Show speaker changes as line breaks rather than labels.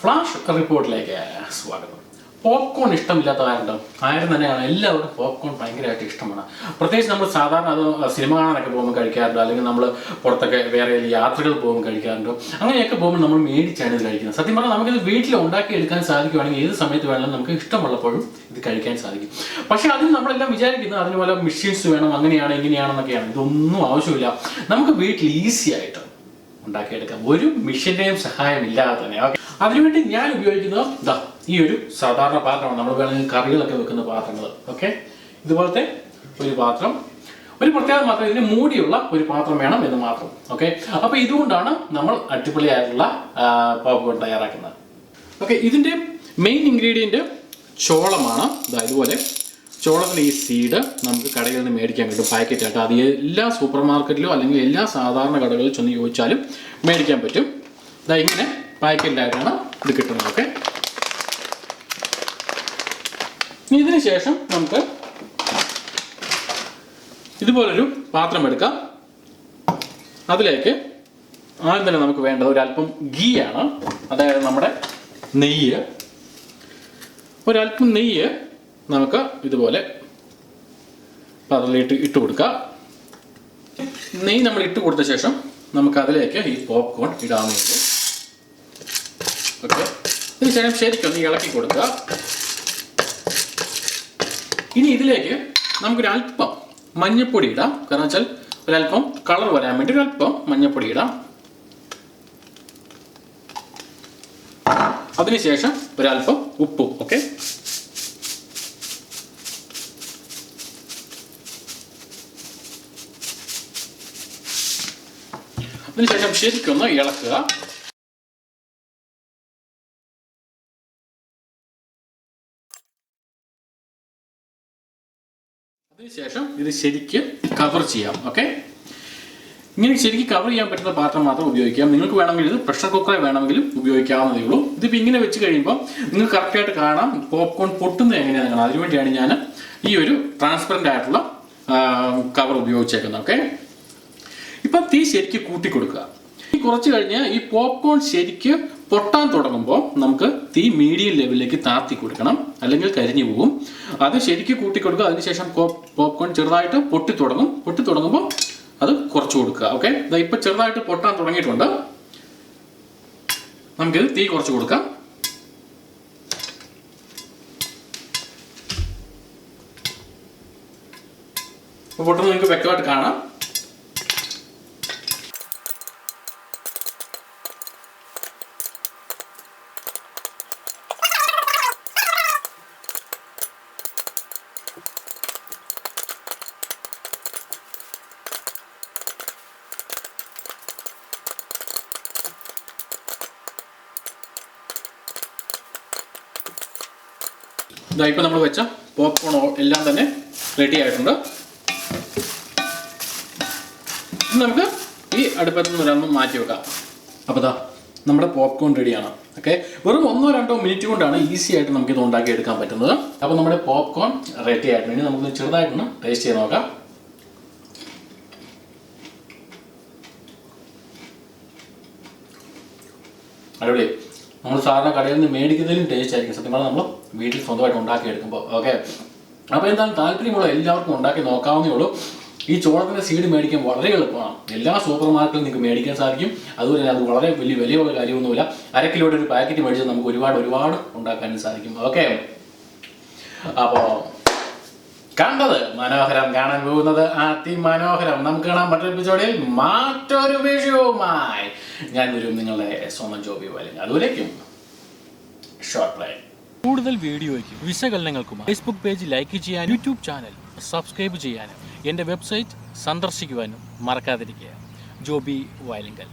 Flash റിപ്പോർട്ടിലേക്ക് സ്വാഗതം. Popcorn ഇഷ്ടമില്ലാത്തവരുണ്ടോ? ആരും തന്നെയാണ്. എല്ലാവർക്കും പോപ്കോൺ ഭയങ്കരമായിട്ട് ഇഷ്ടമാണ്. പ്രത്യേകിച്ച് നമ്മൾ സാധാരണ അത് സിനിമ കാണാനൊക്കെ പോകുമ്പോൾ കഴിക്കാറുണ്ട്, അല്ലെങ്കിൽ നമ്മൾ പുറത്തൊക്കെ വേറെ യാത്രകൾ പോകുമ്പോൾ കഴിക്കാറുണ്ട്. അങ്ങനെയൊക്കെ പോകുമ്പോൾ നമ്മൾ മേടിച്ചാണ് ഇത് കഴിക്കുന്നത്. സത്യം പറഞ്ഞാൽ നമുക്കിത് വീട്ടിൽ ഉണ്ടാക്കിയെടുക്കാൻ സാധിക്കുവാണെങ്കിൽ ഏത് സമയത്ത് വേണമെങ്കിലും നമുക്ക് ഇഷ്ടമുള്ളപ്പോഴും ഇത് കഴിക്കാൻ സാധിക്കും. പക്ഷേ അതിന് നമ്മളെല്ലാം വിചാരിക്കുന്നത് അതിന് പോലെ മെഷീൻസ് വേണം, അങ്ങനെയാണ് ഇങ്ങനെയാണെന്നൊക്കെയാണ്. ഇതൊന്നും ആവശ്യമില്ല. നമുക്ക് വീട്ടിൽ ഈസി ആയിട്ട് ഉണ്ടാക്കിയെടുക്കാം, ഒരു മെഷീൻ്റെയും സഹായം ഇല്ലാതെ തന്നെ. ഓക്കെ, അതിനുവേണ്ടി ഞാൻ ഉപയോഗിക്കുന്നത് ഈ ഒരു സാധാരണ പാത്രമാണ്. നമ്മൾ വേണമെങ്കിൽ കറികളൊക്കെ വെക്കുന്ന പാത്രങ്ങൾ. ഓക്കെ, ഇതുപോലത്തെ ഒരു പാത്രം. ഒരു പ്രത്യേകത മാത്രം, ഇതിന് മൂടിയുള്ള ഒരു പാത്രം വേണം എന്ന് മാത്രം. ഓക്കെ, അപ്പോൾ ഇതുകൊണ്ടാണ് നമ്മൾ അടിപൊളിയായിട്ടുള്ള പോപ്കോൺ തയ്യാറാക്കുന്നത്. ഓക്കെ, ഇതിൻ്റെ മെയിൻ ഇൻഗ്രീഡിയൻറ്റ് ചോളമാണ്. ഇതുപോലെ ചോളത്തിൻ്റെ ഈ സീഡ് നമുക്ക് കടയിൽ നിന്ന് മേടിക്കാൻ കിട്ടും പാക്കറ്റായിട്ട്. അത് എല്ലാ സൂപ്പർ മാർക്കറ്റിലോ അല്ലെങ്കിൽ എല്ലാ സാധാരണ കടകളിൽ ചെന്ന് ചോദിച്ചാലും മേടിക്കാൻ പറ്റും. ഇങ്ങനെ പാക്കറ്റിലായിട്ടാണ് ഇത് കിട്ടുന്നത്. ഓക്കെ, ഇതിന് ശേഷം നമുക്ക് ഇതുപോലൊരു പാത്രം എടുക്കാം. അതിലേക്ക് ആദ്യം തന്നെ നമുക്ക് വേണ്ടത് ഒരല്പം ഗീ ആണ്, അതായത് നമ്മുടെ നെയ്യ്. ഒരല്പം നെയ്യ് നമുക്ക് ഇതുപോലെ പാത്രത്തിലിട്ട് ഇട്ട് കൊടുക്കുക. നെയ്യ് നമ്മൾ ഇട്ട് കൊടുത്ത ശേഷം നമുക്ക് അതിലേക്ക് ഈ പോപ്കോൺ ഇടാവുന്നതുള്ളൂ. ഓക്കെ, ഇതിന് ശേഷം ശരിക്കൊന്ന് ഇളക്കി കൊടുക്കുക. ഇനി ഇതിലേക്ക് നമുക്കൊരല്പം മഞ്ഞൾപ്പൊടി ഇടാം. കാരണം വെച്ചാൽ ഒരല്പം കളർ വരാൻ വേണ്ടി ഒരല്പം മഞ്ഞൾപ്പൊടി ഇടാം. അതിനുശേഷം ഒരല്പം ഉപ്പും. ഓക്കെ, അതിനുശേഷം ശരിക്കൊന്ന് ഇളക്കുക. അതിനുശേഷം ഇത് ശരിക്ക് കവർ ചെയ്യാം. ഓക്കെ, ഇങ്ങനെ ശരിക്കും കവർ ചെയ്യാൻ പറ്റുന്ന പാത്രം മാത്രം ഉപയോഗിക്കാം. നിങ്ങൾക്ക് വേണമെങ്കിൽ ഇത് പ്രഷർ കുക്കറെ വേണമെങ്കിലും ഉപയോഗിക്കാവുന്നതേ ഉള്ളൂ. ഇതിപ്പോൾ ഇങ്ങനെ വെച്ച് കഴിയുമ്പോൾ നിങ്ങൾക്ക് കറക്റ്റായിട്ട് കാണാം പോപ്കോൺ പൊട്ടുന്നത് എങ്ങനെയാണെന്ന് കാണാം. അതിനുവേണ്ടിയാണ് ഞാൻ ഈ ഒരു ട്രാൻസ്പെറൻ്റ് ആയിട്ടുള്ള കവർ ഉപയോഗിച്ചേക്കുന്നത്. ഓക്കെ, ഇപ്പം തീ ശരിക്ക് കൂട്ടി കൊടുക്കുക. ഈ കുറച്ച് കഴിഞ്ഞ് ഈ പോപ്കോൺ ശരിക്ക് പൊട്ടാൻ തുടങ്ങുമ്പോൾ നമുക്ക് തീ മീഡിയം ലെവലിലേക്ക് താത്തി കൊടുക്കണം, അല്ലെങ്കിൽ കരിഞ്ഞു പോകും. അത് ശരിക്ക് കൂട്ടി കൊടുക്കുക. അതിനുശേഷം പോപ്കോൺ ചെറുതായിട്ട് പൊട്ടി തുടങ്ങുമ്പോൾ അത് കുറച്ച് കൊടുക്കുക. ഓക്കെ, ഇപ്പം ചെറുതായിട്ട് പൊട്ടാൻ തുടങ്ങിയിട്ടുണ്ട്. നമുക്കിത് തീ കുറച്ച് കൊടുക്കാം. അപ്പോൾ പൊട്ടുന്നത് നിങ്ങൾക്ക് വ്യക്തമായിട്ട് കാണാം. ഇപ്പം നമ്മൾ വെച്ച പോപ്കോൺ എല്ലാം തന്നെ റെഡി ആയിട്ടുണ്ട്. നമുക്ക് ഈ അടുപ്പത്ത് നിന്ന് ഒരെണ്ണം മാറ്റി വെക്കാം. അപ്പോൾ നമ്മുടെ പോപ്കോൺ റെഡിയാണ്. ഓക്കെ, വെറും 1-2 മിനിറ്റ് കൊണ്ടാണ് ഈസി ആയിട്ട് നമുക്കിത് ഉണ്ടാക്കി എടുക്കാൻ പറ്റുന്നത്. അപ്പോൾ നമ്മുടെ പോപ്കോൺ റെഡി ആയിട്ടുണ്ട്. ഇനി നമുക്ക് ചെറുതായിട്ടൊന്ന് ടേസ്റ്റ് ചെയ്ത് നോക്കാം. അടിപൊളി. നമ്മൾ സാധാരണ കടയിൽ നിന്ന് മേടിക്കുന്നതിലും ടേസ്റ്റ് ആയിരിക്കും. സത്യം പറഞ്ഞാൽ നമ്മൾ വീട്ടിൽ സ്വന്തമായിട്ട് ഉണ്ടാക്കിയെടുക്കുമ്പോൾ. ഓക്കെ, അപ്പോൾ എന്താണ് താല്പര്യമുള്ള എല്ലാവർക്കും ഉണ്ടാക്കി നോക്കാവുന്നേ ഉള്ളൂ. ഈ ചോളത്തിൻ്റെ സീഡ് മേടിക്കാൻ വളരെ എളുപ്പമാണ്. എല്ലാ സൂപ്പർ മാർക്കറ്റിലും നിങ്ങൾക്ക് മേടിക്കാൻ സാധിക്കും. അതുപോലെ അത് വളരെ വലിയ വിലയുള്ള കാര്യമൊന്നുമില്ല. 1 കിലോയുടെ ഒരു പാക്കറ്റ് മേടിച്ചാൽ നമുക്ക് ഒരുപാട് ഉണ്ടാക്കാനും സാധിക്കും. ഓക്കെ, അപ്പോൾ കണ്ടത് മനോഹരം, കാണാൻ പോകുന്നത് അതിമനോഹരം. നമുക്ക് കാണാം മറ്റൊരു എപ്പിസോഡിൽ മറ്റൊരു വിഷയവുമായി. ഞാൻ വരും നിങ്ങളുടെ സ്വന്തം ജോബി വയലിംഗൽ. അതുവരേക്കും ഷോർട്ട് പ്ലേ. കൂടുതൽ വീഡിയോയ്ക്കും വിശകലനങ്ങൾക്കും ഫേസ്ബുക്ക് പേജ് ലൈക്ക് ചെയ്യാനും യൂട്യൂബ് ചാനൽ സബ്സ്ക്രൈബ് ചെയ്യാനും എൻ്റെ വെബ്സൈറ്റ് സന്ദർശിക്കുവാനും മറക്കാതിരിക്കുക. ജോബി വയലിംഗൽ.